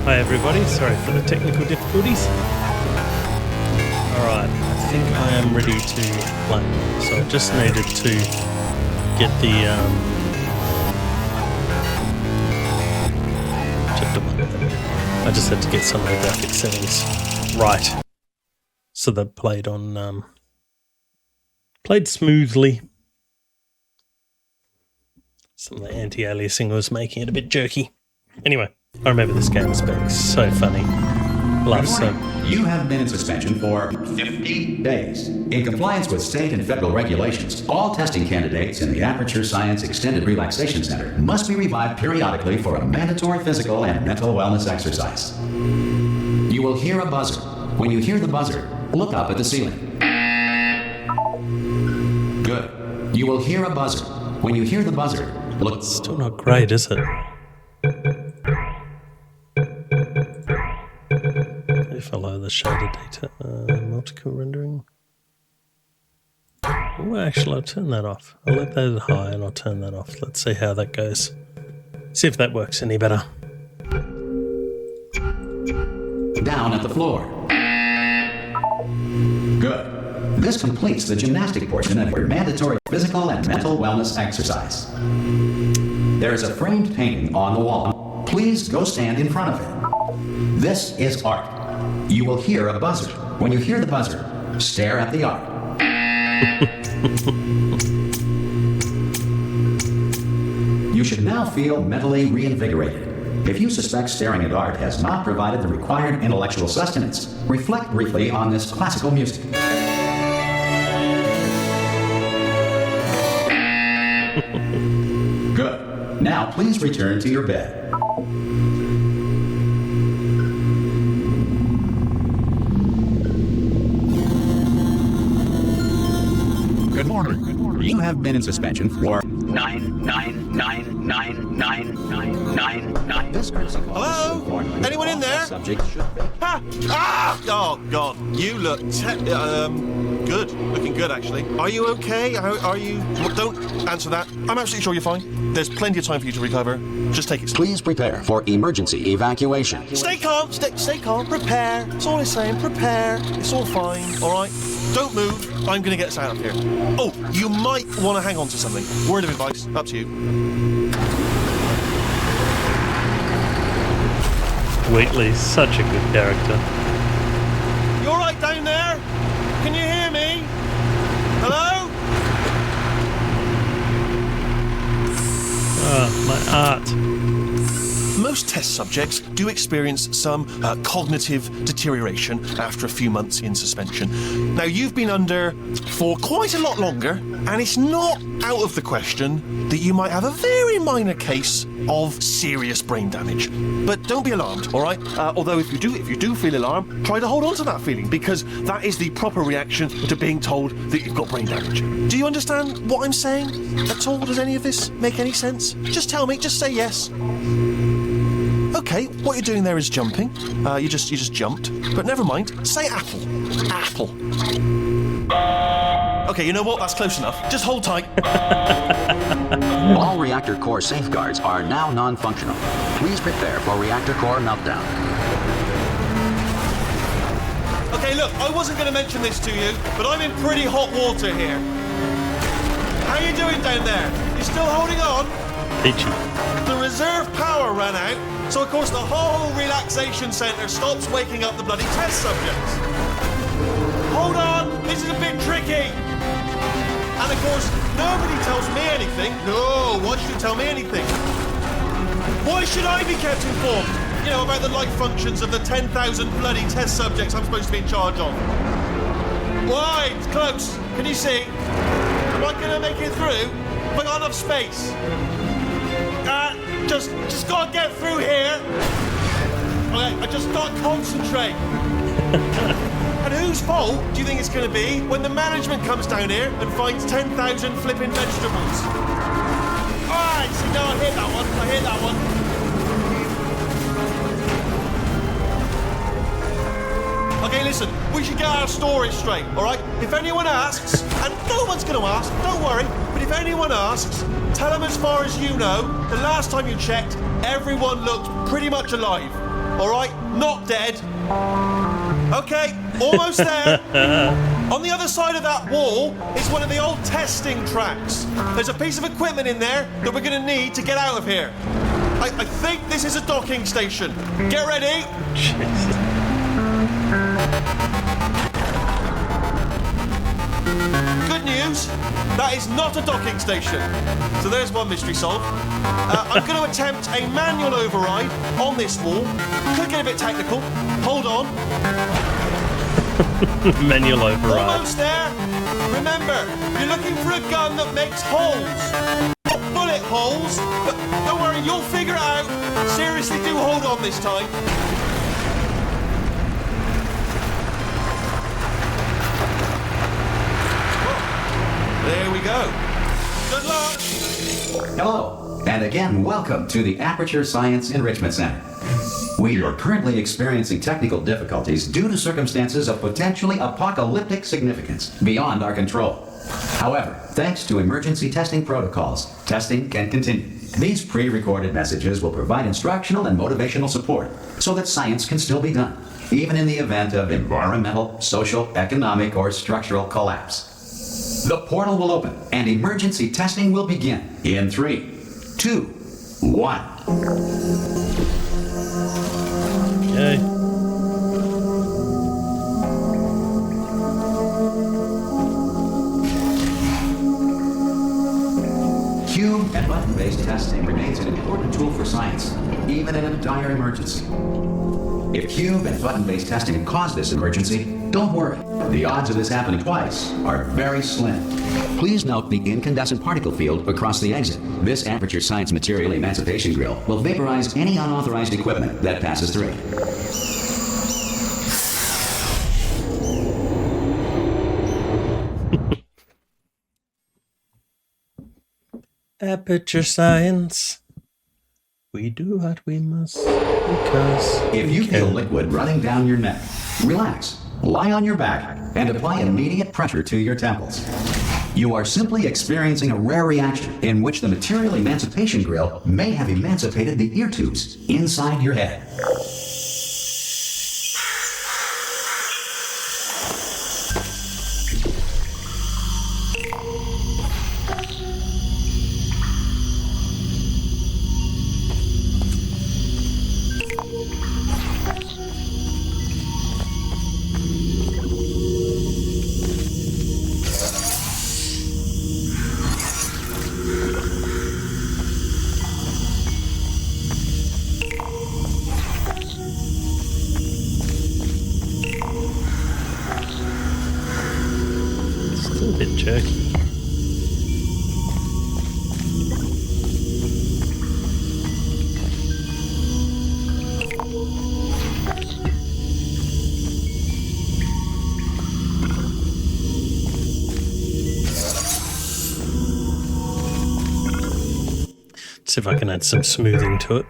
Hi everybody, sorry for the technical difficulties. Alright, I think I am ready to play. So I just needed to get the I just had to get some of the graphic settings right. So that played on played smoothly. Some of the anti-aliasing was making it a bit jerky. Anyway, I remember this game as being so funny. Love so. You have been in suspension for 50 days. In compliance with state and federal regulations, all testing candidates in the Aperture Science Extended Relaxation Center must be revived periodically for a mandatory physical and mental wellness exercise. You will hear a buzzer. When you hear the buzzer, look up at the ceiling. Good. You will hear a buzzer. When you hear the buzzer, look. Still not great, is it? Follow the shader data, multiple rendering. Oh, actually, I'll turn that off. I'll let that high and I'll turn that off. Let's see how that goes. See if that works any better. Down at the floor. Good. This completes the gymnastic portion of your mandatory physical and mental wellness exercise. There is a framed painting on the wall. Please go stand in front of it. This is art. You will hear a buzzer. When you hear the buzzer, stare at the art. You should now feel mentally reinvigorated. If you suspect staring at art has not provided the required intellectual sustenance, reflect briefly on this classical music. Good. Now please return to your bed. Good morning. You have been in suspension for 9999999. Hello? Anyone in there? Ha! Ah! Oh God! You look good. Looking good, actually. Are you okay? Are you? Well, don't answer that. I'm absolutely sure you're fine. There's plenty of time for you to recover. Just take it slow. Please prepare for emergency evacuation. Stay calm. Stay calm. Prepare. That's all I'm saying. Prepare. It's all fine. All right. Don't move. I'm going to get us out of here. Oh, you might want to hang on to something. Word of advice. Up to you. Wheatley's such a good character. You all right down there? Can you hear me? Hello? My art. Most test subjects do experience some cognitive deterioration after a few months in suspension. Now, you've been under for quite a lot longer, and it's not out of the question that you might have a very minor case of serious brain damage. But don't be alarmed, all right? Although if you do feel alarmed, try to hold on to that feeling, because that is the proper reaction to being told that you've got brain damage. Do you understand what I'm saying at all? Does any of this make any sense? Just tell me, just say yes. Okay, what you're doing there is jumping. You just jumped. But never mind. Say apple. Apple. Okay, you know what? That's close enough. Just hold tight. All reactor core safeguards are now non-functional. Please prepare for reactor core meltdown. Okay, look, I wasn't going to mention this to you, but I'm in pretty hot water here. How you doing down there? You still holding on? Peachy. The reserve power ran out, so of course the whole relaxation centre stops waking up the bloody test subjects. Hold on, this is a bit tricky. And of course, nobody tells me anything. No, why should you tell me anything? Why should I be kept informed? You know, about the life functions of the 10,000 bloody test subjects I'm supposed to be in charge of. Why? It's close. Can you see? Am I going to make it through? Have I got enough space? Just gotta get through here. Okay, I just gotta concentrate. And whose fault do you think it's gonna be when the management comes down here and finds 10,000 flipping vegetables? Alright, see, no, I hit that one. Okay, listen, we should get our stories straight, alright? If anyone asks, and no one's gonna ask, don't worry, but if anyone asks, tell them as far as you know, the last time you checked, everyone looked pretty much alive. all right? Not dead. Okay, almost there. On the other side of that wall is one of the old testing tracks. There's a piece of equipment in there that we're going to need to get out of here. I think this is a docking station. Get ready. Jesus. Good news, that is not a docking station. So there's one mystery solved. I'm going to attempt a manual override on this wall. Could get a bit technical. Hold on. Manual override. Almost there. Remember, you're looking for a gun that makes holes. Not bullet holes, but don't worry, you'll figure it out. Seriously, do hold on this time. There we go. Good luck. Hello, and again, welcome to the Aperture Science Enrichment Center. We are currently experiencing technical difficulties due to circumstances of potentially apocalyptic significance beyond our control. However, thanks to emergency testing protocols, testing can continue. These pre-recorded messages will provide instructional and motivational support so that science can still be done, even in the event of environmental, social, economic, or structural collapse. The portal will open and emergency testing will begin in 3, 2, 1. Okay. Cube and button-based testing remains an important tool for science, even in a dire emergency. If cube and button-based testing caused this emergency, don't worry. The odds of this happening twice are very slim. Please note the incandescent particle field across the exit. This Aperture Science Material Emancipation Grill will vaporize any unauthorized equipment that passes through. Aperture Science. We do what we must because If you feel liquid running down your neck, relax, lie on your back, and apply immediate pressure to your temples. You are simply experiencing a rare reaction in which the Material Emancipation Grill may have emancipated the ear tubes inside your head. still a bit jerky. See if I can add some smoothing to it.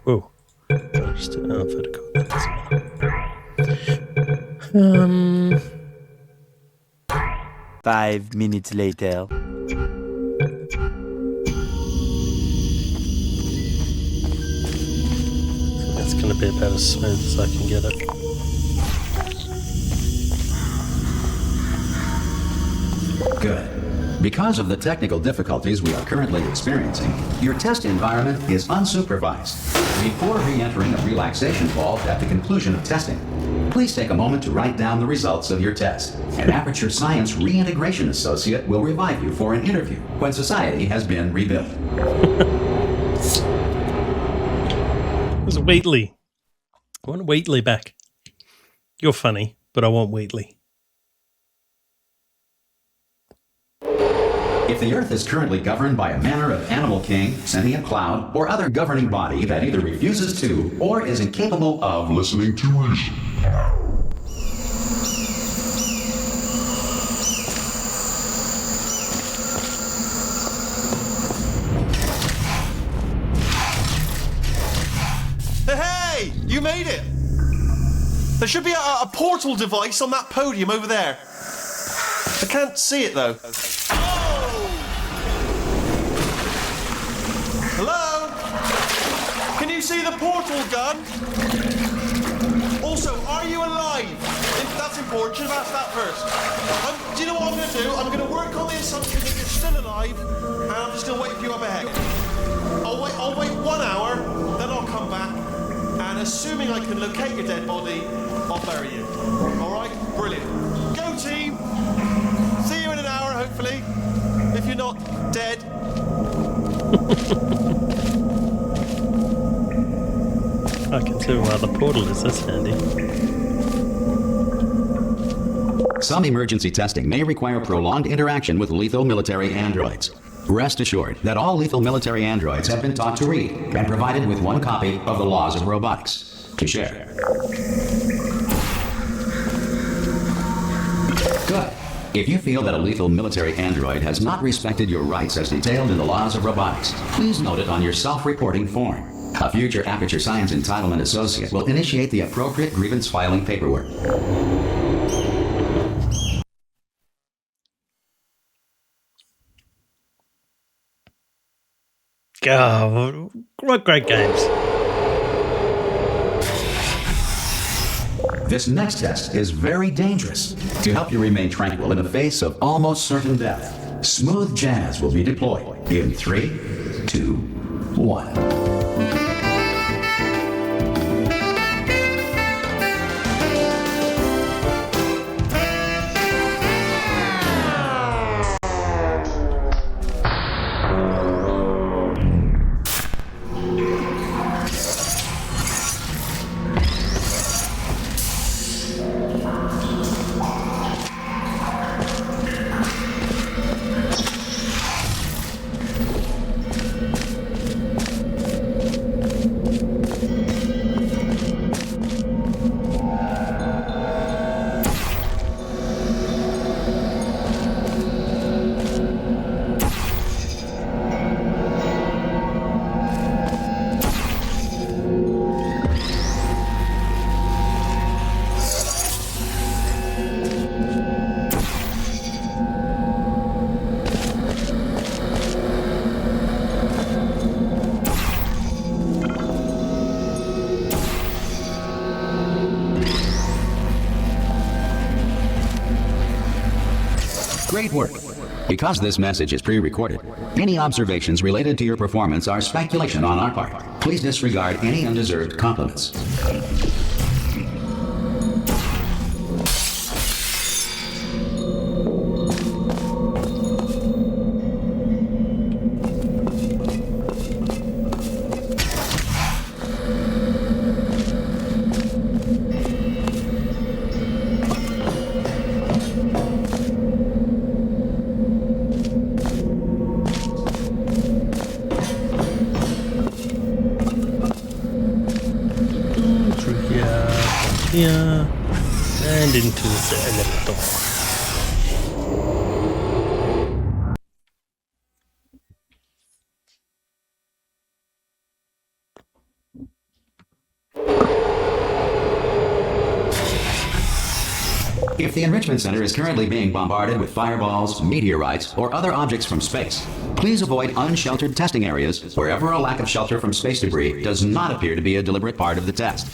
Whoa. Just vertical. 5 minutes later. That's going to be about as smooth as I can get it. Good. Because of the technical difficulties we are currently experiencing, your test environment is unsupervised. Before re-entering a relaxation vault at the conclusion of testing, please take a moment to write down the results of your test. An Aperture Science Reintegration Associate will revive you for an interview when society has been rebuilt. There's Wheatley. I want Wheatley back. You're funny, but I want Wheatley. If the Earth is currently governed by a manner of animal king, sentient cloud, or other governing body that either refuses to or is incapable of listening to reason. Hey, you made it! There should be a portal device on that podium over there. I can't see it though. Hello? the portal gun? Also, are you alive? That's important. Should have asked that first. Do you know what I'm going to do? I'm going to work on the assumption that you're still alive, and I'm just going to wait for you up ahead. I'll wait 1 hour, then I'll come back, and assuming I can locate your dead body, I'll bury you. All right? Brilliant. Go team! See you in an hour, hopefully. If you're not dead. I can see why the portal is this handy. Some emergency testing may require prolonged interaction with lethal military androids. Rest assured that all lethal military androids have been taught to read and provided with 1 copy of the Laws of Robotics to share. Good. If you feel that a lethal military android has not respected your rights as detailed in the Laws of Robotics, please note it on your self-reporting form. A future Aperture Science Entitlement Associate will initiate the appropriate grievance filing paperwork. Oh, what great games. This next test is very dangerous. To help you remain tranquil in the face of almost certain death, smooth jazz will be deployed in 3, 2, 1. Great work. Because this message is pre-recorded, any observations related to your performance are speculation on our part. Please disregard any undeserved compliments. Here and into the elevator. If the Enrichment Center is currently being bombarded with fireballs, meteorites, or other objects from space, please avoid unsheltered testing areas wherever a lack of shelter from space debris does not appear to be a deliberate part of the test.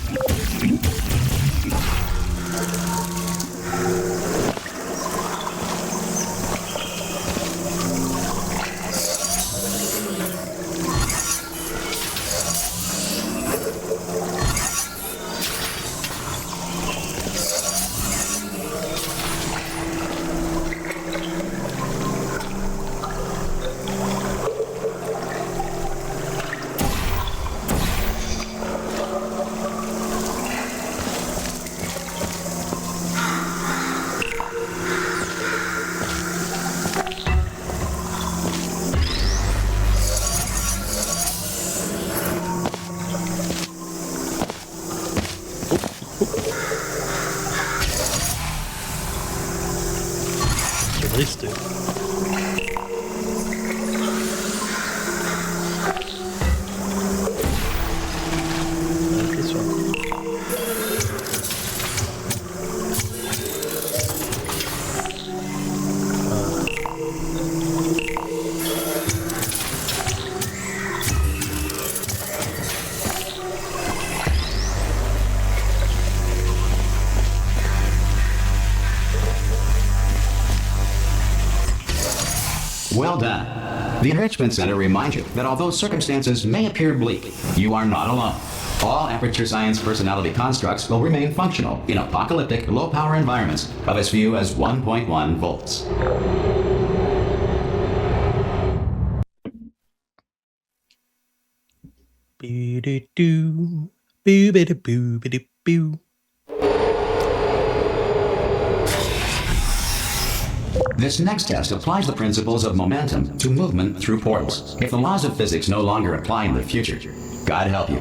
Well done. The Enrichment Center reminds you that although circumstances may appear bleak, you are not alone. All Aperture Science personality constructs will remain functional in apocalyptic, low-power environments of as few as 1.1 volts. Boo-doo-doo. Boo-biddy-boo-biddy-boo. This next test applies the principles of momentum to movement through portals. If the laws of physics no longer apply in the future, God help you.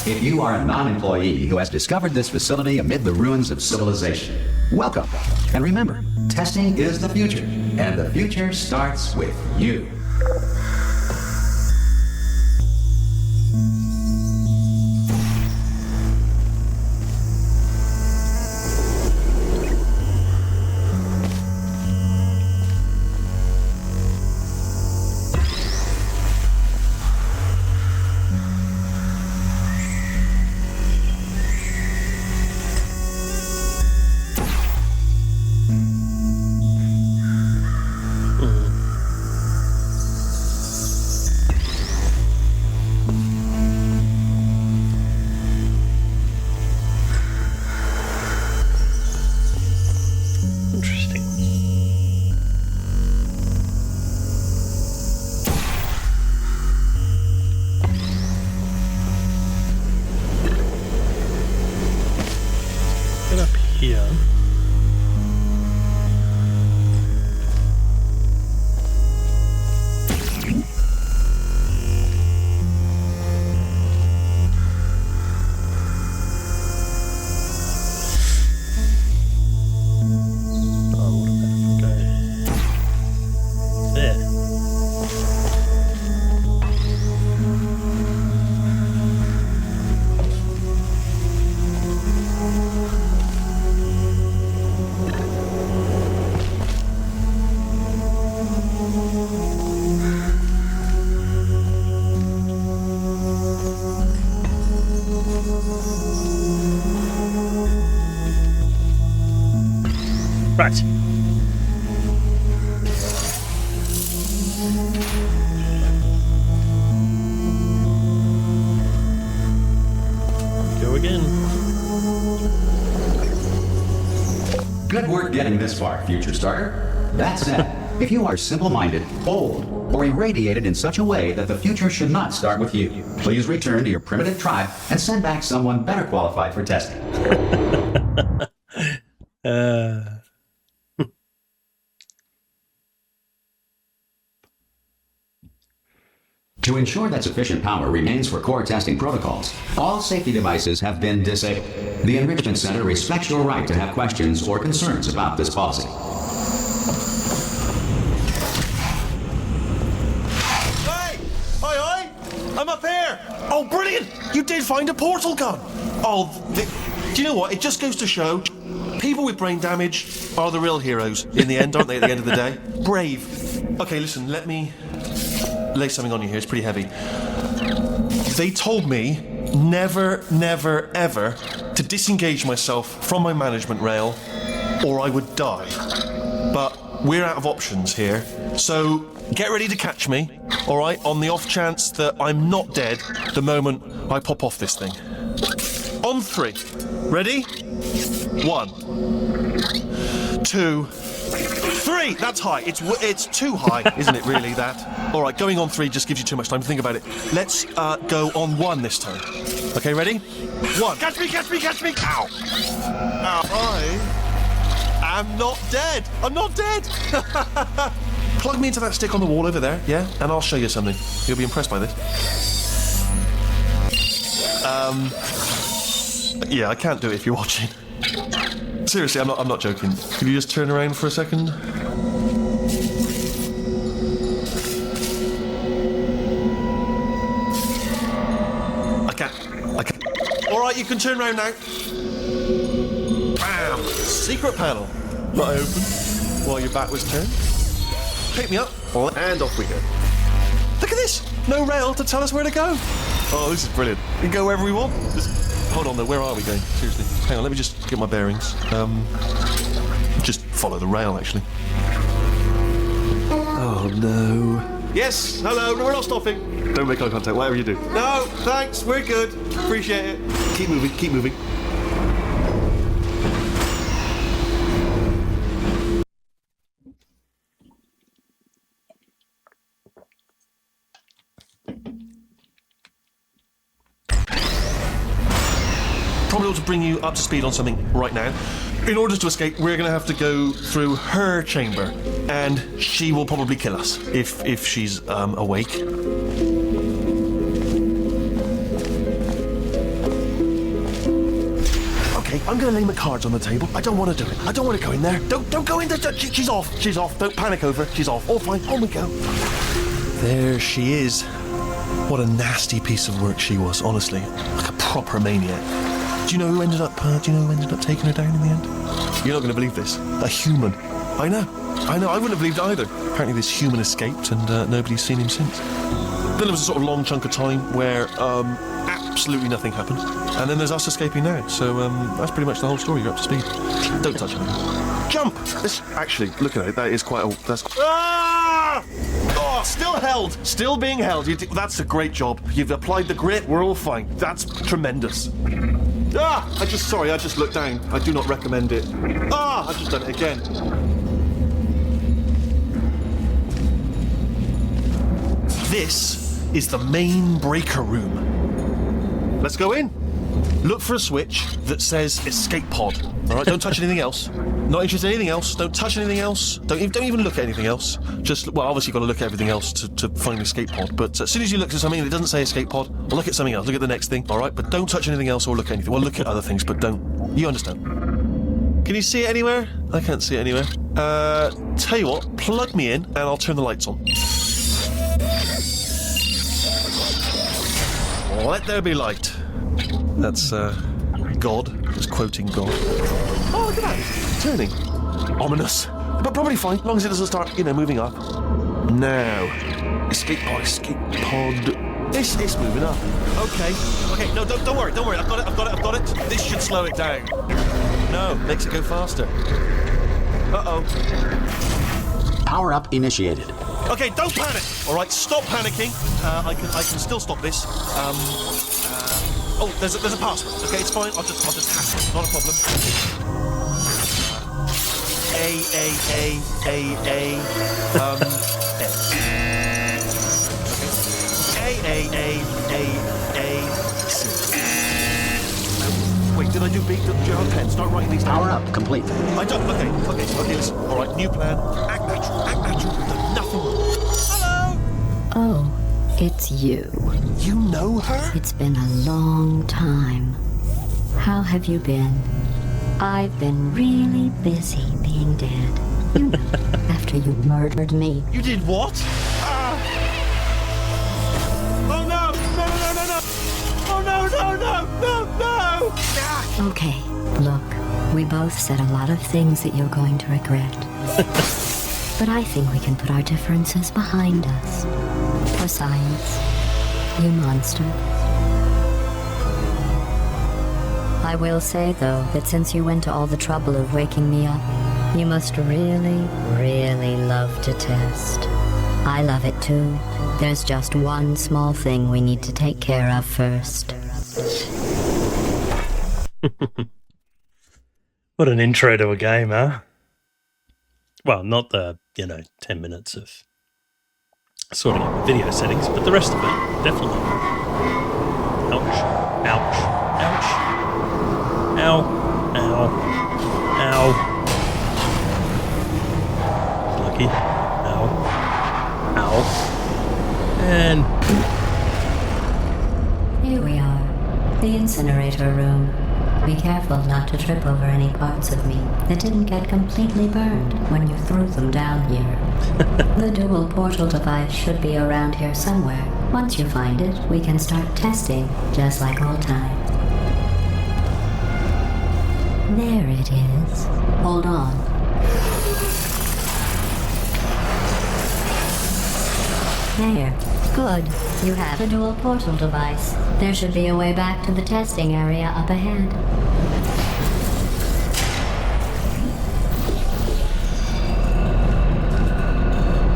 If you are a non-employee who has discovered this facility amid the ruins of civilization, welcome. And remember, testing is the future, and the future starts with you. Interesting. Get up here. Oh, what about if we go there? Right. Go again. Good work getting this far, future starter. That said, if you are simple-minded, bold, or irradiated in such a way that the future should not start with you, please return to your primitive tribe and send back someone better qualified for testing. To ensure that sufficient power remains for core testing protocols, all safety devices have been disabled. The Enrichment Center respects your right to have questions or concerns about this policy. Hey! Hi! I'm up here! Oh, brilliant! You did find a portal gun! Oh, do you know what? It just goes to show people with brain damage are the real heroes in the end, aren't they, at the end of the day? Brave. Okay, listen, let me lay something on you here. It's pretty heavy. They told me never, never, ever to disengage myself from my management rail or I would die. But we're out of options here, so get ready to catch me, all right, on the off chance that I'm not dead the moment I pop off this thing. On 3. Ready? 1, 2, 3. 3! That's high. It's too high, isn't it, really, that? All right, going on 3 just gives you too much time to think about it. Let's go on 1 this time. Okay, ready? 1. Catch me, catch me, catch me! Ow! Ow. I'm not dead. I'm not dead. Plug me into that stick on the wall over there, yeah? And I'll show you something. You'll be impressed by this. Yeah, I can't do it if you're watching. Seriously, I'm not joking. Could you just turn around for a second? I can't. All right, you can turn around now. Bam! Secret panel. That I opened while your back was turned. Pick me up, and off we go. Look at this! No rail to tell us where to go. Oh, this is brilliant. We can go wherever we want. Hold on though, where are we going? Seriously. Hang on, let me just get my bearings. Just follow the rail, actually. Oh no. Yes, hello, no, we're not stopping. Don't make eye contact, whatever you do. No, thanks, we're good. Appreciate it. Keep moving, keep moving. Probably ought to bring you up to speed on something right now. In order to escape, we're going to have to go through her chamber, and she will probably kill us if she's awake. Okay, I'm going to lay my cards on the table. I don't want to do it. I don't want to go in there. Don't go in there. She's off. She's off. Don't panic over. She's off. All fine. On we go. There she is. What a nasty piece of work she was, honestly. Like a proper maniac. Do you know who ended up taking her down in the end? You're not going to believe this. A human. I know. I wouldn't have believed either. Apparently this human escaped and nobody's seen him since. Then there was a sort of long chunk of time where absolutely nothing happened. And then there's us escaping now. So that's pretty much the whole story. You're up to speed. Don't touch anything. Jump! This, actually, look at it. That is quite a... That's... Ah! Oh, still held. Still being held. That's a great job. You've applied the grit. We're all fine. That's tremendous. Ah! I just looked down. I do not recommend it. Ah! I've just done it again. This is the main breaker room. Let's go in. Look for a switch that says escape pod. All right, don't touch anything else. Not interested in anything else. Don't touch anything else. Don't even look at anything else. Just, well, obviously you've got to look at everything else to find the escape pod. But as soon as you look at something that doesn't say escape pod, or look at something else, look at the next thing, all right? But don't touch anything else or look at anything. Well, look at other things, but don't. You understand. Can you see it anywhere? I can't see it anywhere. Tell you what, plug me in and I'll turn the lights on. Let there be light. That's, God. Just quoting God. Oh, look at that. Turning. Ominous. But probably fine, as long as it doesn't start, moving up. Now. Escape pod, escape pod. It's moving up. Okay. Okay, no, don't worry. I've got it. This should slow it down. No, makes it go faster. Uh-oh. Power up initiated. Okay, don't panic. All right, stop panicking. I can still stop this. Oh, there's a password. Okay, it's fine. I'll just hack it. Not a problem. Wait, did I do B? Do you have a pen? Start writing these down. Power up complete. I don't. Okay, listen. All right, new plan. Act natural. Nothing wrong. Hello. Oh, it's you. You know her? It's been a long time. How have you been? I've been really busy being dead. You know, after you murdered me. You did what? Oh no! Oh no! Okay, look, we both said a lot of things that you're going to regret. But I think we can put our differences behind us. For science, you monster. I will say, though, that since you went to all the trouble of waking me up, you must really, really love to test. I love it too. There's just one small thing we need to take care of first. What an intro to a game, huh? Well, not the, 10 minutes of sorting out the video settings, but the rest of it, definitely. Ouch. Ouch. Ouch. Ow. Ow. Ow. Lucky. Ow. Ow. And... Here we are. The incinerator room. Be careful not to trip over any parts of me that didn't get completely burned when you threw them down here. The dual portal device should be around here somewhere. Once you find it, we can start testing, just like old times. There it is. Hold on. There. Good. You have a dual portal device. There should be a way back to the testing area up ahead.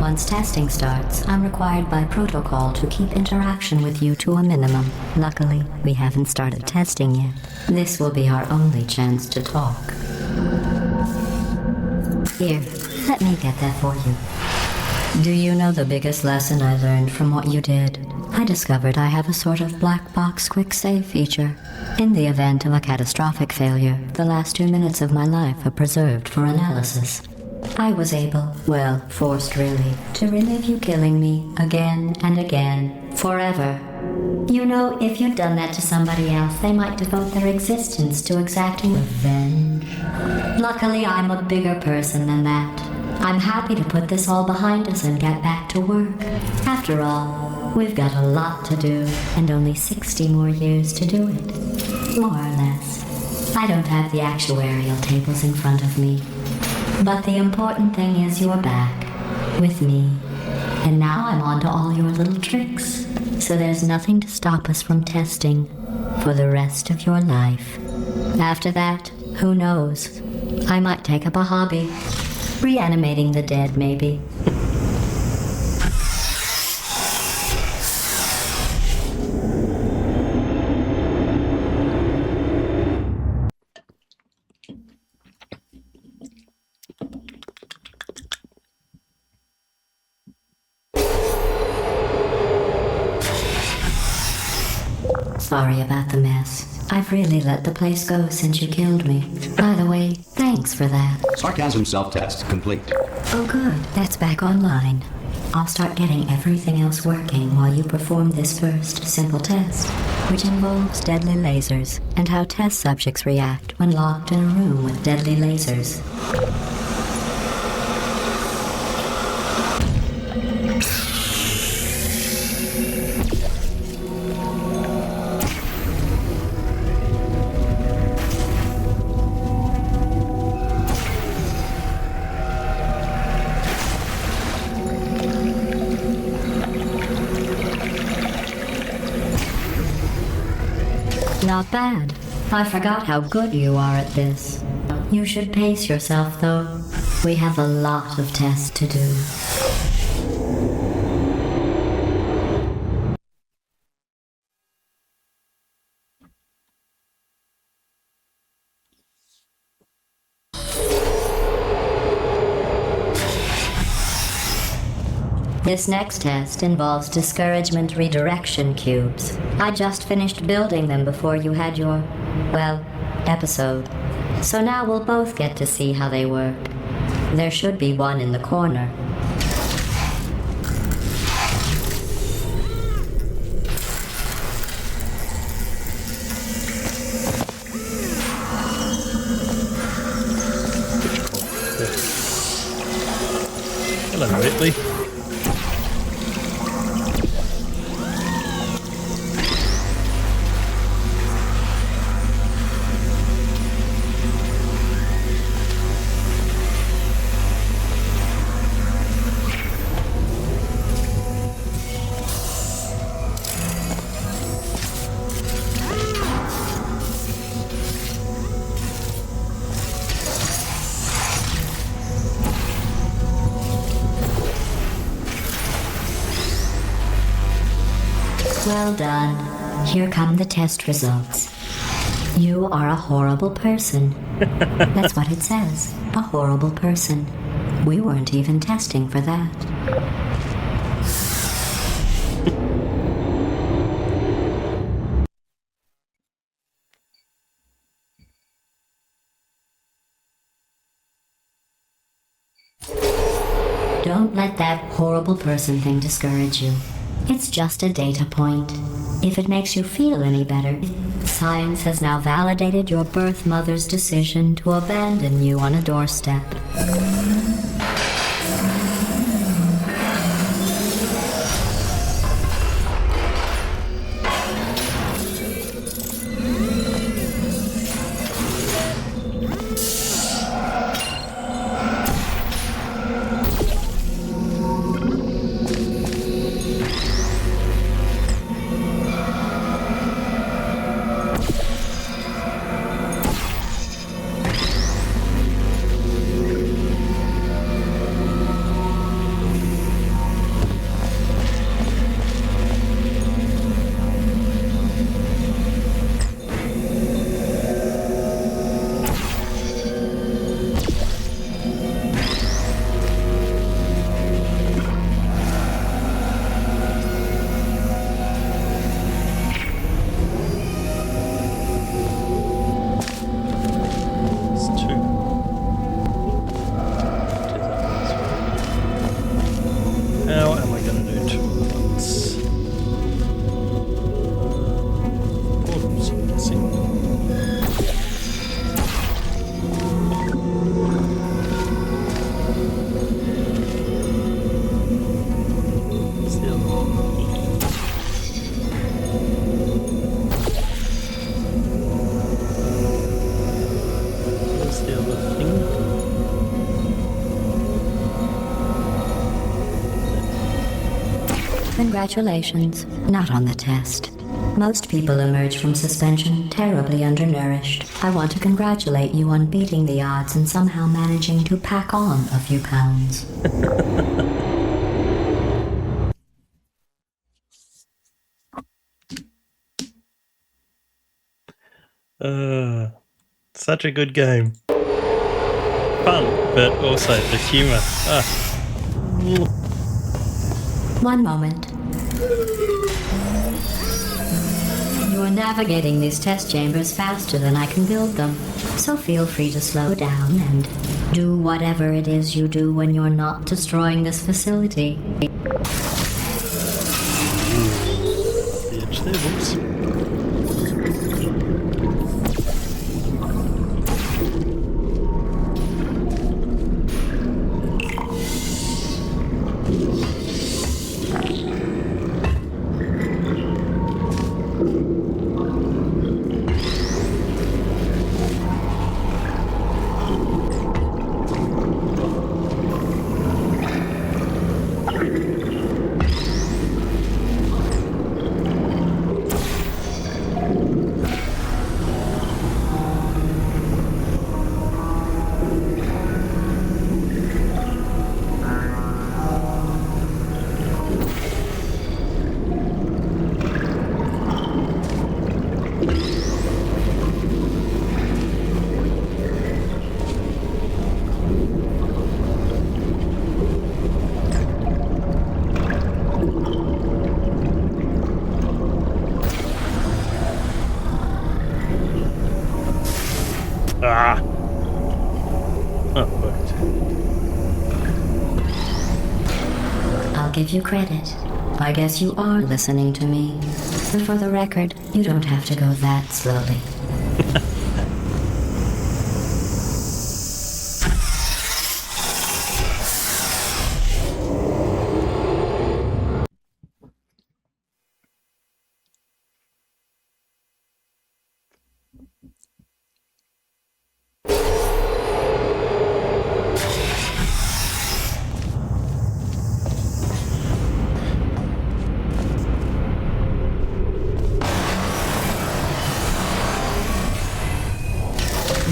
Once testing starts, I'm required by protocol to keep interaction with you to a minimum. Luckily, we haven't started testing yet. This will be our only chance to talk. Here, let me get that for you. Do you know the biggest lesson I learned from what you did? I discovered I have a sort of black box quick save feature. In the event of a catastrophic failure, the last 2 minutes of my life are preserved for analysis. I was able, well, forced really, to relive you killing me again and again, forever. You know, if you'd done that to somebody else, they might devote their existence to exacting revenge. Luckily, I'm a bigger person than that. I'm happy to put this all behind us and get back to work. After all, we've got a lot to do, and only 60 more years to do it. More or less. I don't have the actuarial tables in front of me. But the important thing is you're back, with me. And now I'm on to all your little tricks. So there's nothing to stop us from testing for the rest of your life. After that, who knows? I might take up a hobby. Reanimating the dead, maybe. Sorry about the mess. I've really let the place go since you killed me. By the way, thanks for that. Sarcasm self-test complete. Oh good, that's back online. I'll start getting everything else working while you perform this first simple test, which involves deadly lasers and how test subjects react when locked in a room with deadly lasers. Not bad. I forgot how good you are at this. You should pace yourself, though. We have a lot of tests to do. This next test involves discouragement redirection cubes. I just finished building them before you had your, well, episode. So now we'll both get to see how they work. There should be one in the corner. Hello, Ripley. Well done. Here come the test results. You are a horrible person. That's what it says. A horrible person. We weren't even testing for that. Don't let that horrible person thing discourage you. It's just a data point. If it makes you feel any better, science has now validated your birth mother's decision to abandon you on a doorstep. Congratulations, not on the test. Most people emerge from suspension terribly undernourished. I want to congratulate you on beating the odds and somehow managing to pack on a few pounds. Such a good game. Fun, but also the humour. One moment. You are navigating these test chambers faster than I can build them, so feel free to slow down and do whatever it is you do when you're not destroying this facility. Whoops. Ah! Oh, worked. I'll give you credit. I guess you are listening to me. But for the record, you don't have to go that slowly.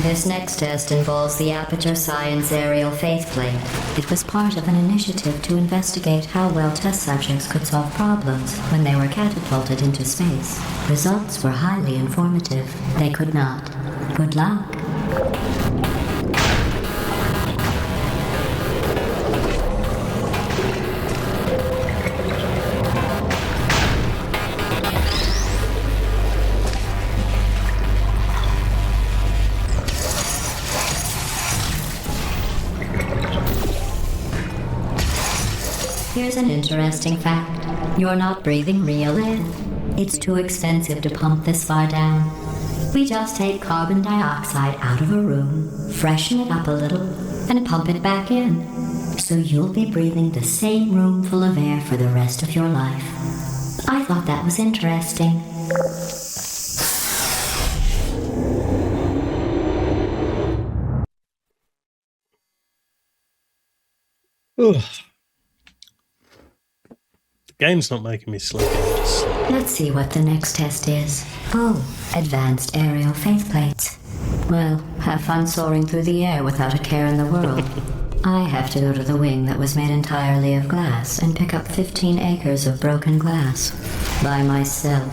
This next test involves the Aperture Science Aerial Faith Plate. It was part of an initiative to investigate how well test subjects could solve problems when they were catapulted into space. Results were highly informative. They could not. Good luck. Here's an interesting fact. You're not breathing real air. It's too expensive to pump this far down. We just take carbon dioxide out of a room, freshen it up a little, and pump it back in. So you'll be breathing the same room full of air for the rest of your life. I thought that was interesting. Ugh. The game's not making me sleepy, I'm just sleepy. Let's see what the next test is. Oh, advanced aerial faceplates. Well, have fun soaring through the air without a care in the world. I have to go to the wing that was made entirely of glass and pick up 15 acres of broken glass. By myself.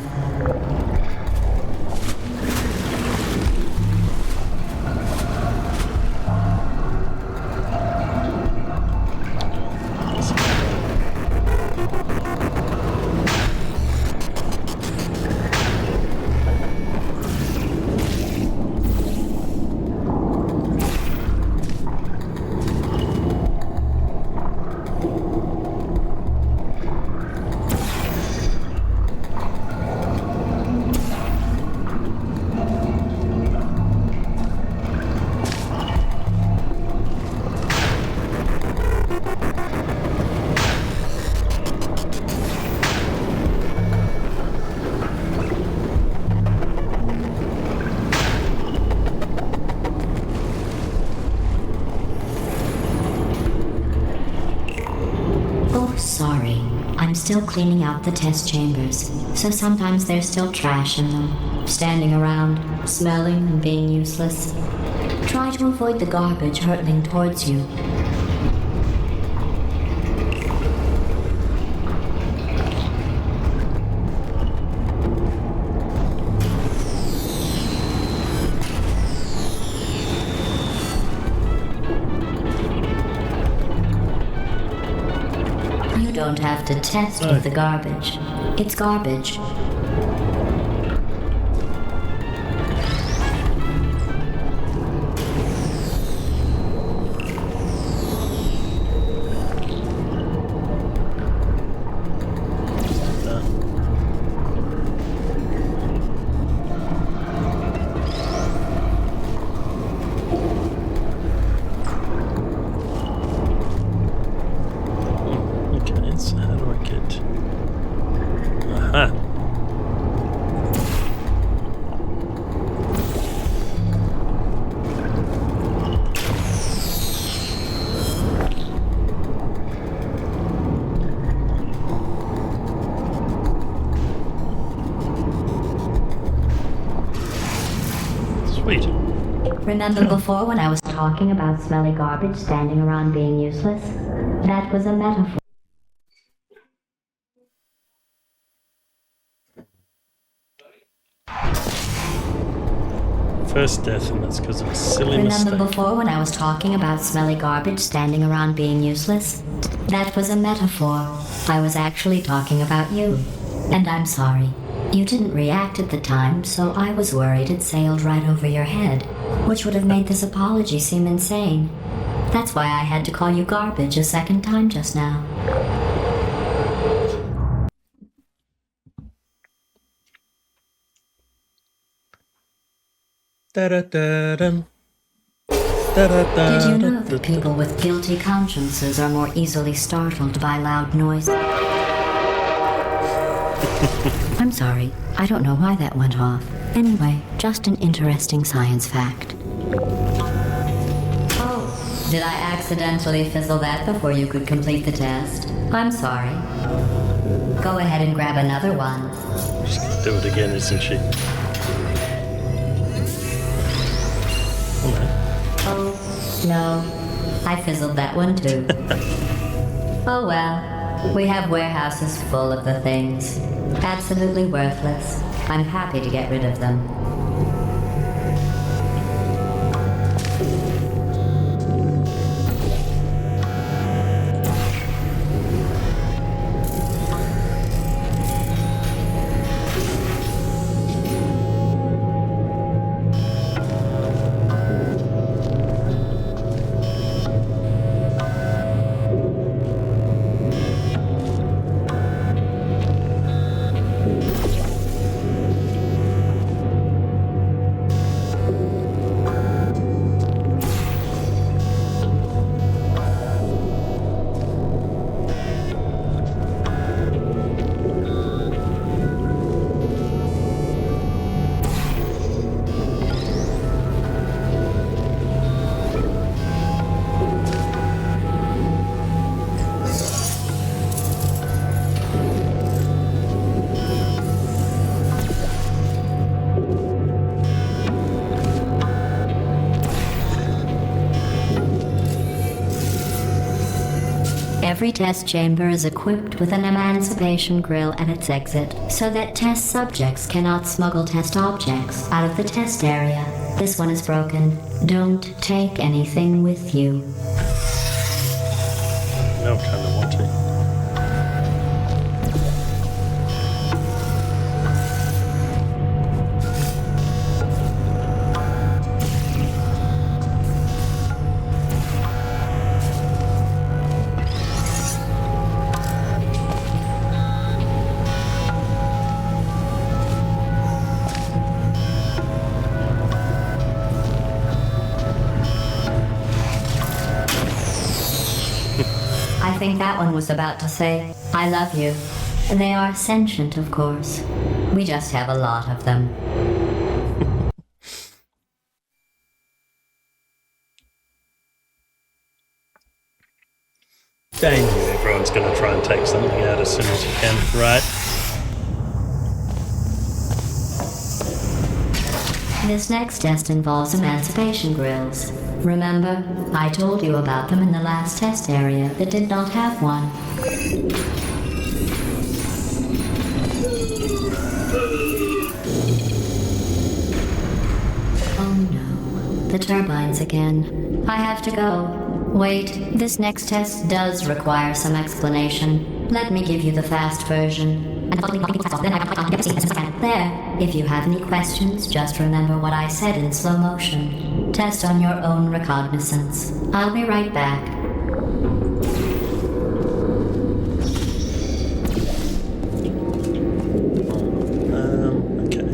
Sorry, I'm still cleaning out the test chambers, so sometimes there's still trash in them, standing around, smelling and being useless. Try to avoid the garbage hurtling towards you. You don't have to test with the garbage. It's garbage. Remember before when I was talking about smelly garbage standing around being useless? That was a metaphor. First death, and that's because of a silly mistake. Remember before when I was talking about smelly garbage standing around being useless? That was a metaphor. I was actually talking about you. And I'm sorry. You didn't react at the time, so I was worried it sailed right over your head, which would have made this apology seem insane. That's why I had to call you garbage a second time just now. Da-da-da-dum. Did you know that people with guilty consciences are more easily startled by loud noise? I'm sorry, I don't know why that went off. Anyway, just an interesting science fact. Oh, did I accidentally fizzle that before you could complete the test? I'm sorry. Go ahead and grab another one. She's gonna do it again, isn't she? Oh, no. I fizzled that one too. Oh well. We have warehouses full of the things. Absolutely worthless. I'm happy to get rid of them. Every test chamber is equipped with an emancipation grill at its exit, so that test subjects cannot smuggle test objects out of the test area. This one is broken. Don't take anything with you. Now I kind of want to. I think that one was about to say, I love you. They are sentient, of course. We just have a lot of them. Dang you, everyone's going to try and take something out as soon as you can, right? This next test involves emancipation grills. Remember, I told you about them in the last test area that did not have one. Oh no, the turbines again. I have to go. Wait, this next test does require some explanation. Let me give you the fast version. There, if you have any questions, just remember what I said in slow motion. Test on your own recognizance. I'll be right back. Okay.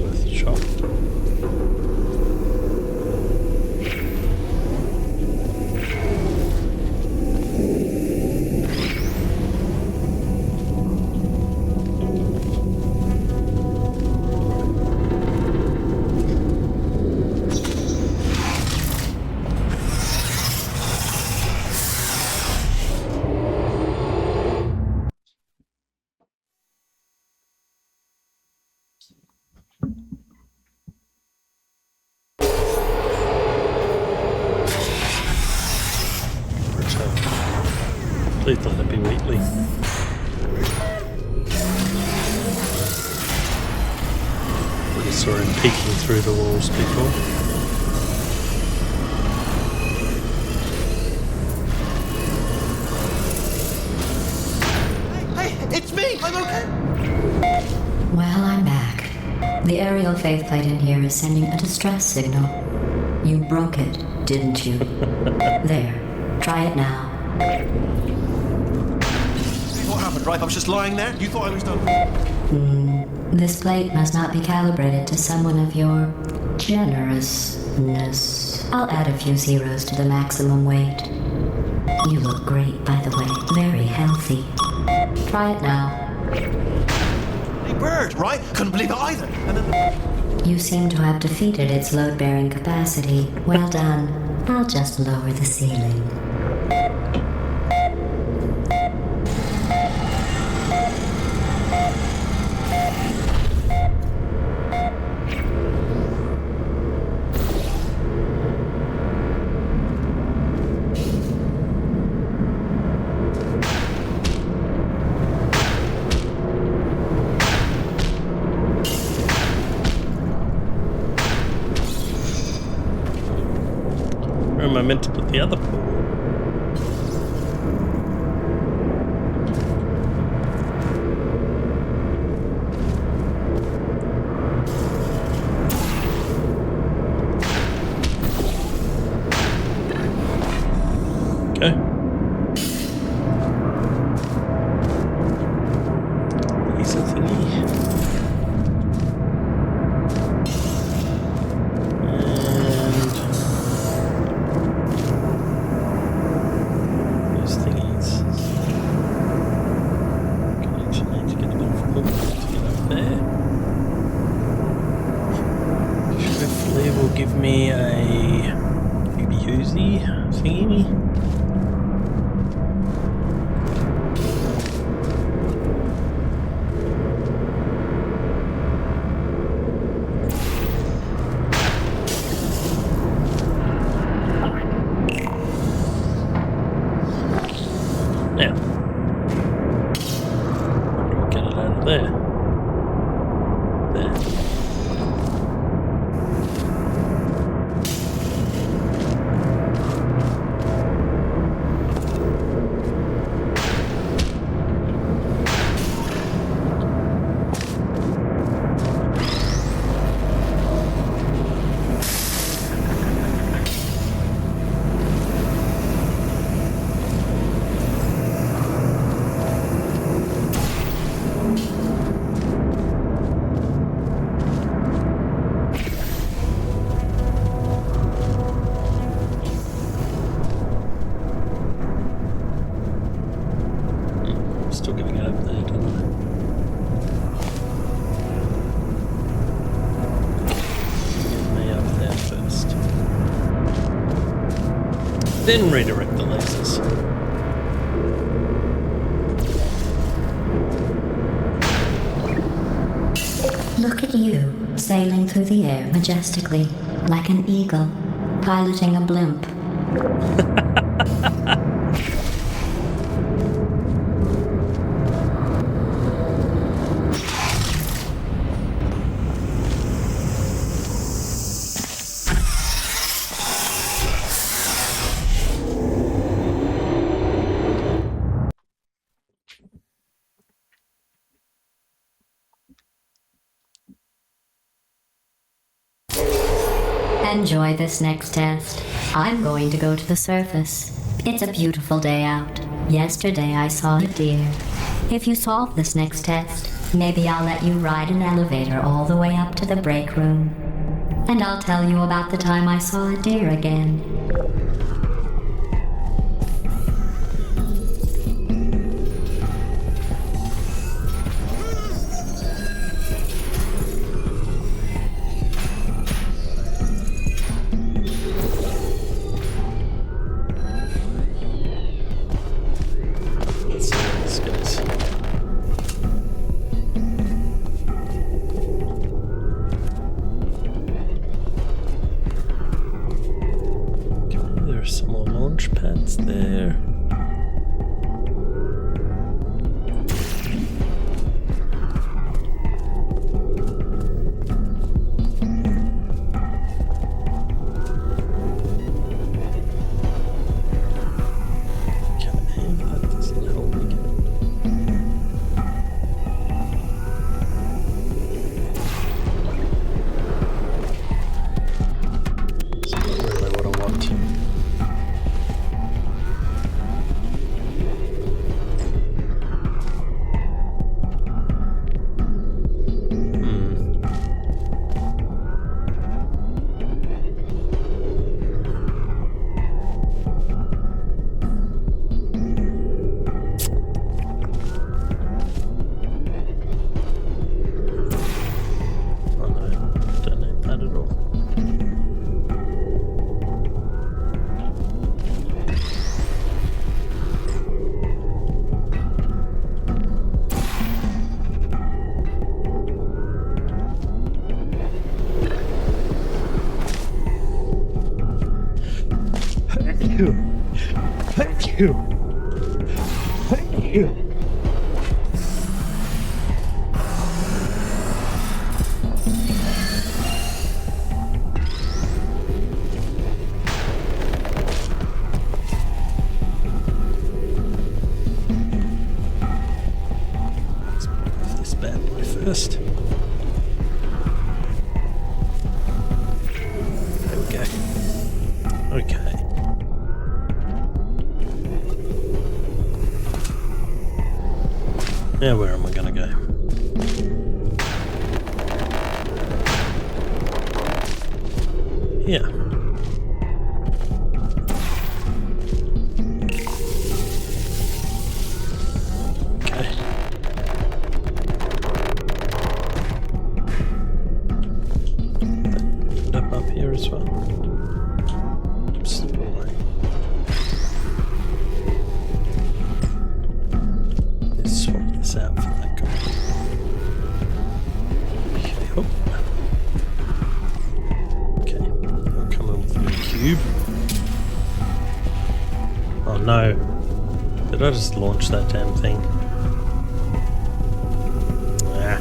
Worth a shot. Return. Please let it be Wheatley. We saw him peeking through the walls before. Hey, it's me! I'm okay! Well, I'm back. The aerial faith plate in here is sending a distress signal. You broke it, didn't you? There. Try it now. What happened, right? I was just lying there. You thought I was done. This plate must not be calibrated to someone of your generousness. I'll add a few zeros to the maximum weight. You look great, by the way. Very healthy. Try it now. Hey, bird, right? Couldn't believe it either. And then... You seem to have defeated its load-bearing capacity. Well done. I'll just lower the ceiling. Where am I meant to put the other portal? Okay. Laser thingy. And these thingies. Okay. Now, how do I get it out of there? There. Still getting it over there, don't I? Get me up there first. Then redirect the lasers. Look at you, sailing through the air majestically, like an eagle, piloting a blimp. Enjoy this next test. I'm going to go to the surface. It's a beautiful day out. Yesterday I saw a deer. If you solve this next test, maybe I'll let you ride an elevator all the way up to the break room. And I'll tell you about the time I saw a deer again. Some more launch pads there. That doesn't help me get. It's not really what I want. Thank you. Thank you. Let's move this bad boy first. There we go. Okay. Now where am I going to go? Yeah. Okay. End up here as well. Oops. Let's swap this out for that guy. Okay, oh. Okay, Did I just launch that damn thing? Ah.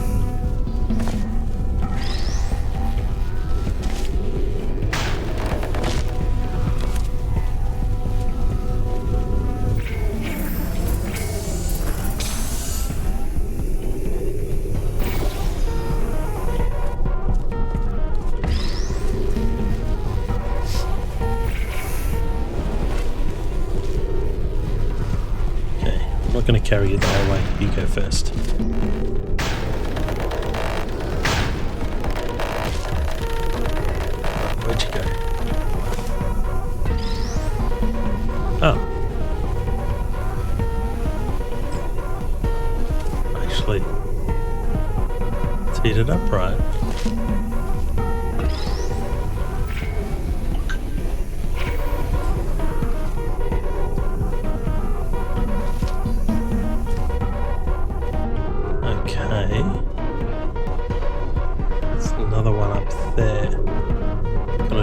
I'm not going to carry you the whole way. You go first. Where'd you go? Oh. Actually, it's heated up right.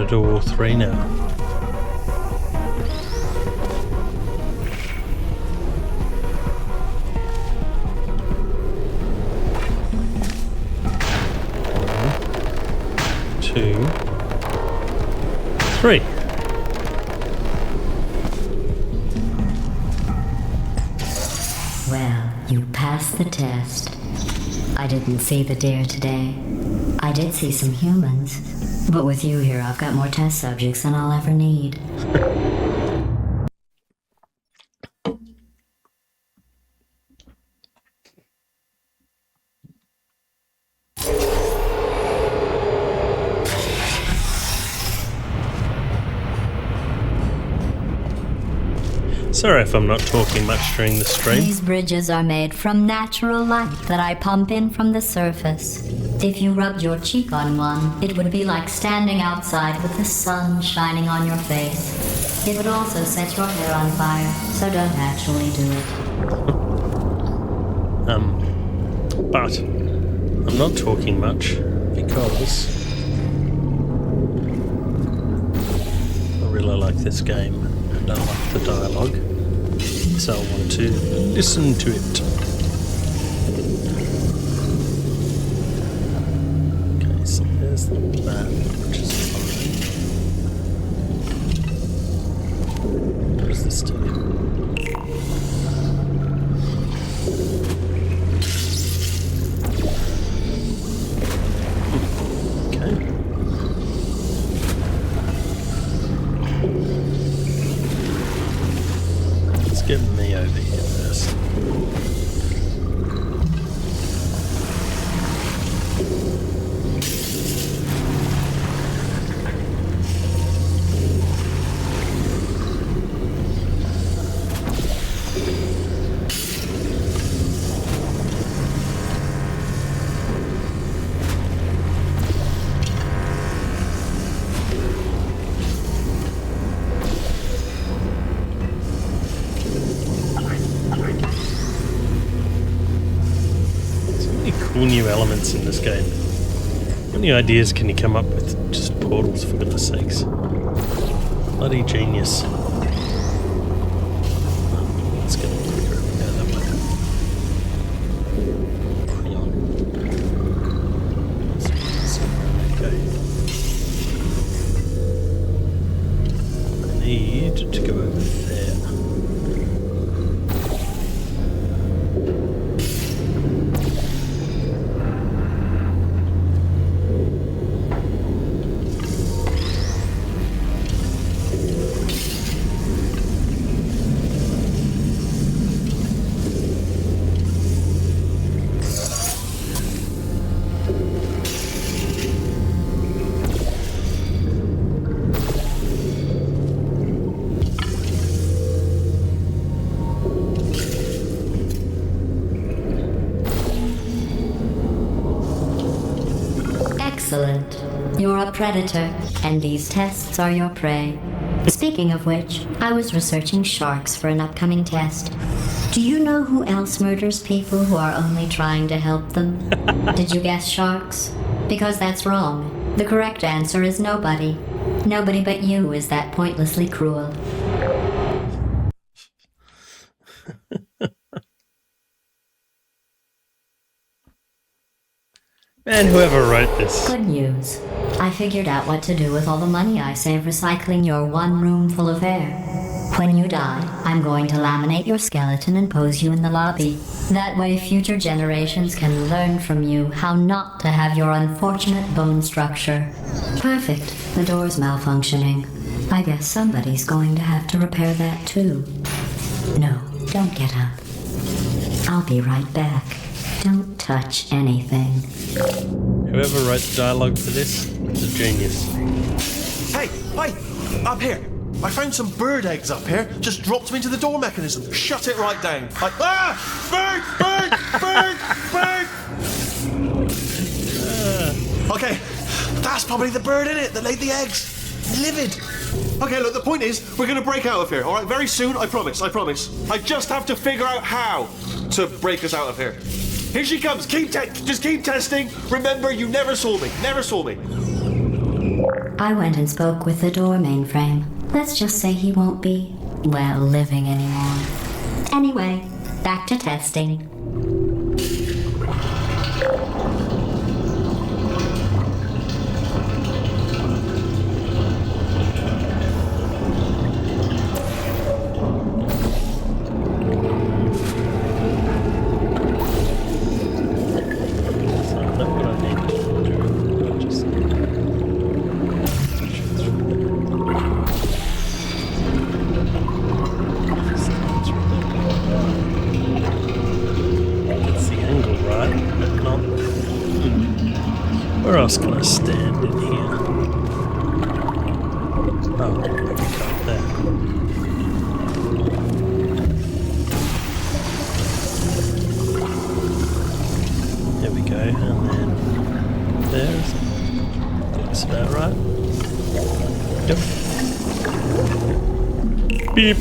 Do all three now. One, two, three. Well, you passed the test. I didn't see the deer today. I did see some humans. But with you here, I've got more test subjects than I'll ever need. Sorry if I'm not talking much during the stream. These bridges are made from natural light that I pump in from the surface. If you rubbed your cheek on one, it would be like standing outside with the sun shining on your face. It would also set your hair on fire, so don't actually do it. But I'm not talking much because I really like this game and I like the dialogue, so I want to listen to it. There's that, which is fine. What does this do? Okay. Let's get me over here first. New elements in this game. How many ideas can you come up with? Just portals, for goodness sakes. Bloody genius. Let's get a quicker if we go that way. Hang on. Okay. I need to go over there. Excellent. You're a predator, and these tests are your prey. Speaking of which, I was researching sharks for an upcoming test. Do you know who else murders people who are only trying to help them? Did you guess sharks? Because that's wrong. The correct answer is nobody. Nobody but you is that pointlessly cruel. And whoever wrote this. Good news. I figured out what to do with all the money I save recycling your one room full of air. When you die, I'm going to laminate your skeleton and pose you in the lobby. That way future generations can learn from you how not to have your unfortunate bone structure. Perfect. The door's malfunctioning. I guess somebody's going to have to repair that too. No, don't get up. I'll be right back. Don't touch anything. Whoever wrote the dialogue for this is a genius. Hey, up here. I found some bird eggs up here. Just dropped them into the door mechanism. Shut it right down. Bird! Okay, that's probably the bird in it that laid the eggs. Livid. Okay, look, the point is, we're going to break out of here, all right? Very soon, I promise. I just have to figure out how to break us out of here. Here she comes. Just keep testing. Remember, you never saw me. I went and spoke with the door mainframe. Let's just say he won't be, well, living anymore. Anyway, back to testing. Where else can I stand in here? Oh, maybe go there. There we go, and then there's. Looks about right. Yep. Beep.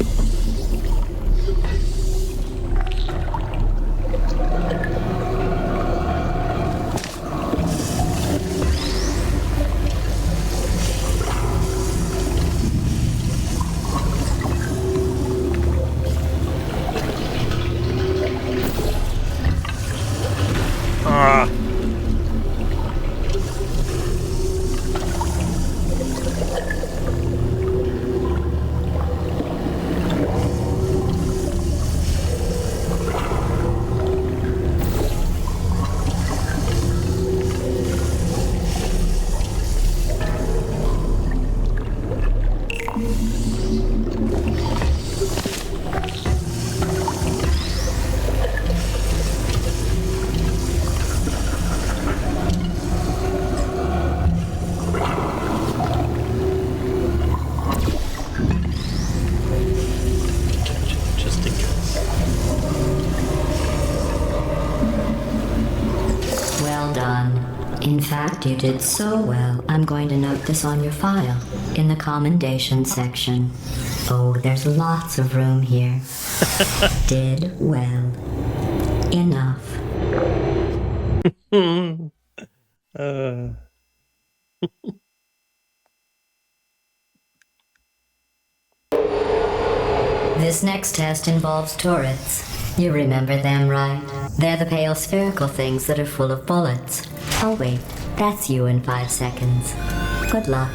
In fact, you did so well, I'm going to note this on your file, in the commendation section. Oh, there's lots of room here. Did well. Enough. This next test involves turrets. You remember them, right? They're the pale spherical things that are full of bullets. Oh wait, that's you in 5 seconds. Good luck.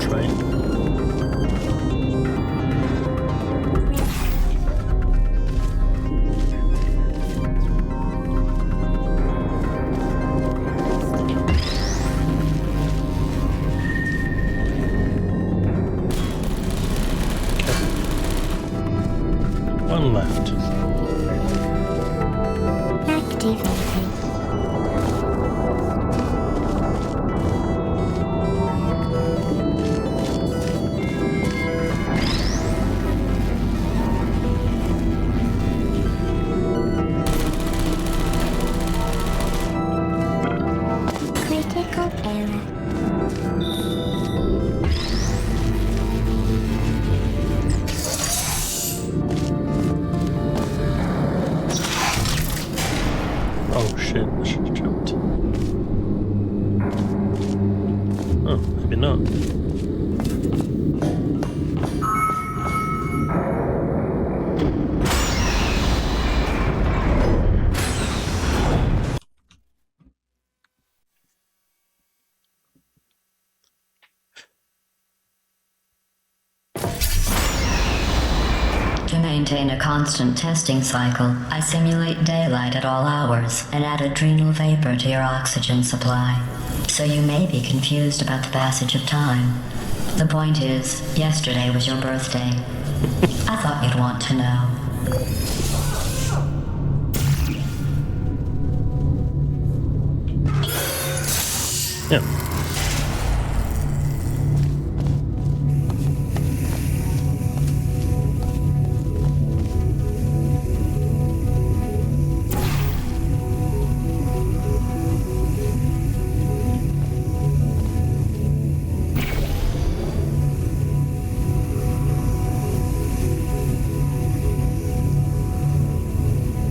train. One left. Activated. Critical error. Oh shit, I should have jumped. Oh, maybe not. To maintain a constant testing cycle, I simulate daylight at all hours and add adrenal vapor to your oxygen supply. So you may be confused about the passage of time. The point is, yesterday was your birthday. I thought you'd want to know. Yeah.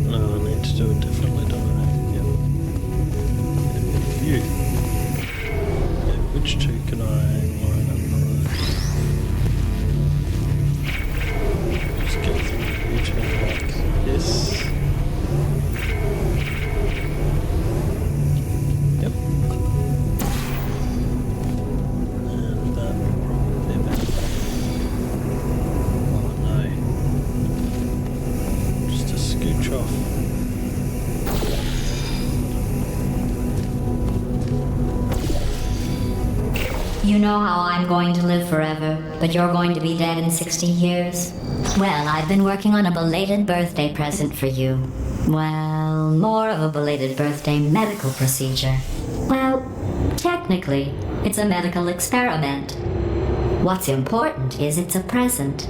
No, I need to do it differently, don't I? Yeah. View. Yeah, which two can I line up right? Just go through the routine like this. Yep. And that will probably be better. Oh no. Just a scooch off. You know how I'm going to live forever, but you're going to be dead in 60 years? Well, I've been working on a belated birthday present for you. Well, more of a belated birthday medical procedure. Well, technically, it's a medical experiment. What's important is it's a present.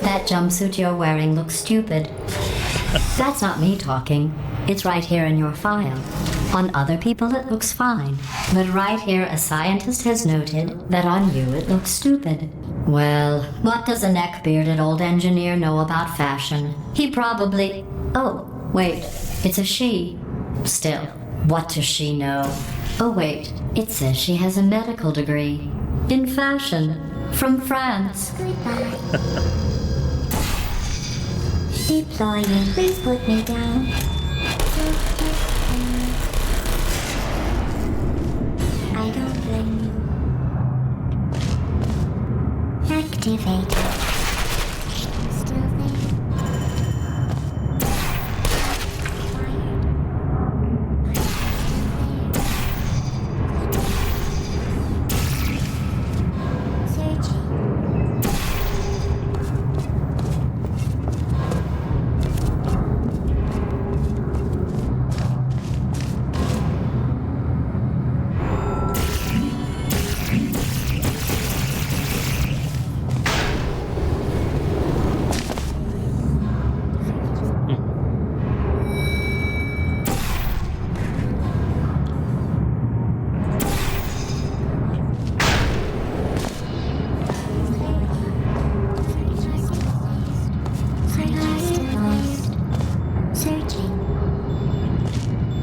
That jumpsuit you're wearing looks stupid. That's not me talking. It's right here in your file. On other people it looks fine. But right here a scientist has noted that on you it looks stupid. Well, what does a neck-bearded old engineer know about fashion? He probably... Oh, wait. It's a she. Still, what does she know? Oh wait, it says she has a medical degree. In fashion. From France. Goodbye. Deploying. Please put me down. I don't blame you. Activated. Still there. Searching. Searching.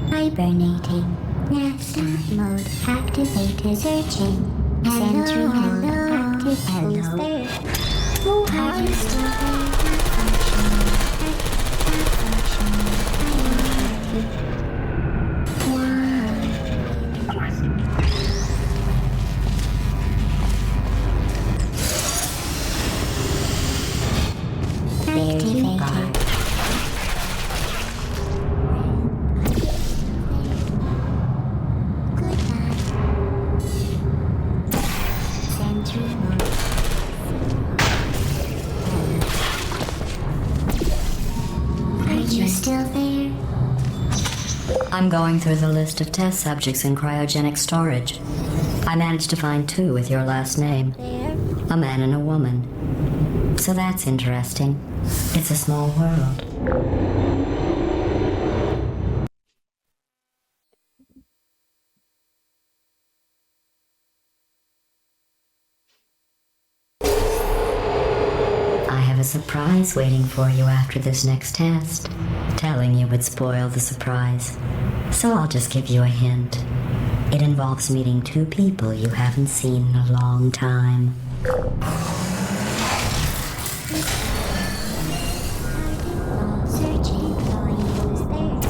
Hibernating. Nap mode activated. Searching. Sentry mode active. Hello. Who are you still functioning? you still there? I'm going through the list of test subjects in cryogenic storage. I managed to find 2 with your last name. A man and a woman. So that's interesting. It's a small world. I have a surprise waiting for you after this next test. Telling you would spoil the surprise. So I'll just give you a hint. It involves meeting 2 people you haven't seen in a long time. Searching for you there.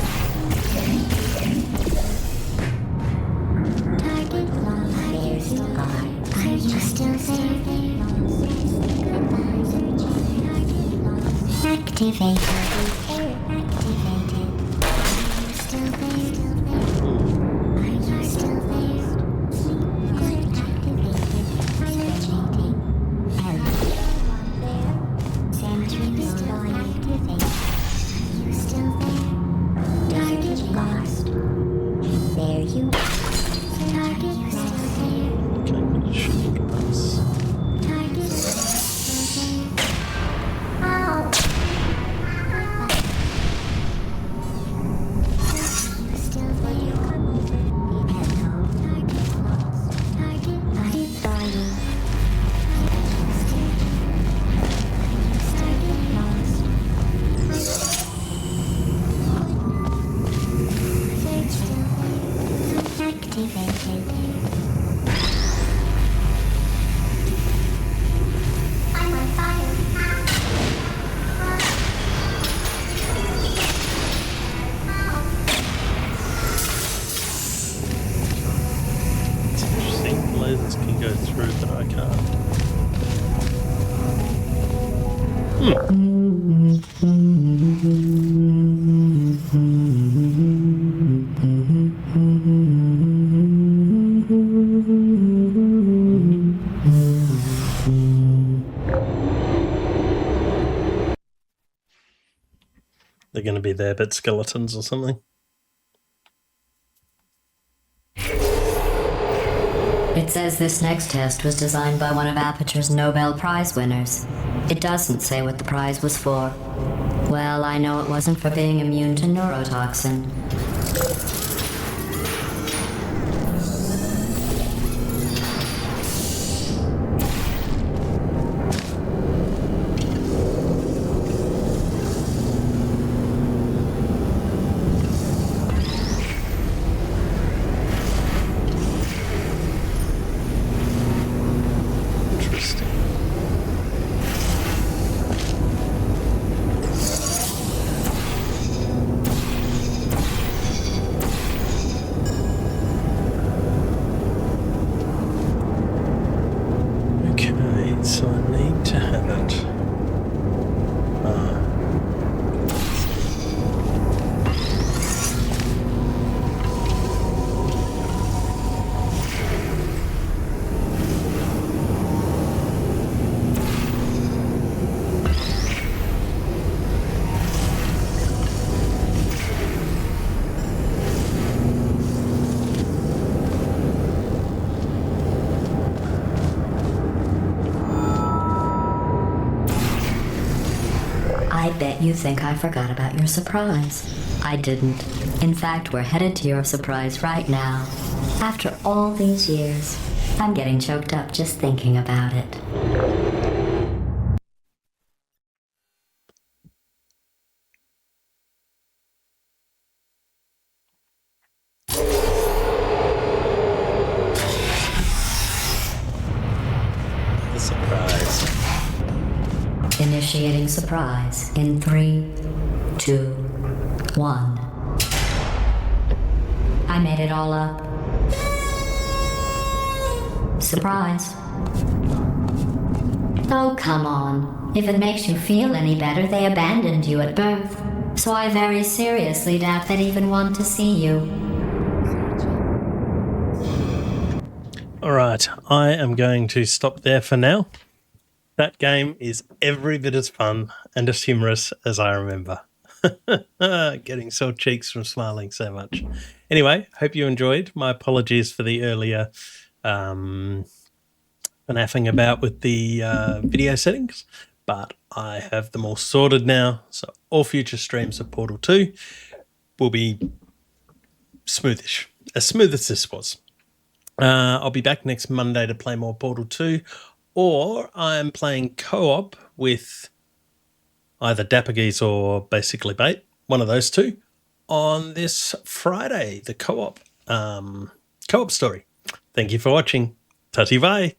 Target lost. There's the guard. Are you still there? Goodbye. Searching. Target lost. Activated. Activated. Are you still there? Are you still there? Search activated. Searching. Sentry still activated. Are you still there? Target lost. There you are. Target still there. Okay, what should we do this? Target still there. Oh. You still there? Hello. Target lost. Target lost. Target activated. I'm on fire. It's interesting. Lasers can go through, but I can't. They're going to be there, but skeletons or something. It says this next test was designed by one of Aperture's Nobel Prize winners. It doesn't say what the prize was for. Well, I know it wasn't for being immune to neurotoxin. Interesting. Okay, so I need to have it. I bet you think I forgot about your surprise. I didn't. In fact, we're headed to your surprise right now. After all these years, I'm getting choked up just thinking about it. The surprise. Initiating surprise in 3, 2, 1. I made it all up. Surprise. Oh, come on. If it makes you feel any better, they abandoned you at birth. So I very seriously doubt they'd even want to see you. Alright, I am going to stop there for now. That game is every bit as fun and as humorous as I remember. Getting sore cheeks from smiling so much. Anyway, hope you enjoyed. My apologies for the earlier naffing about with the video settings, but I have them all sorted now, so all future streams of Portal 2 will be smoothish, as smooth as this was. I'll be back next Monday to play more Portal 2, or I'm playing co-op with either Dapper Geese or Basically Bait, one of those two, on this Friday, the co-op story. Thank you for watching. Tutty bye.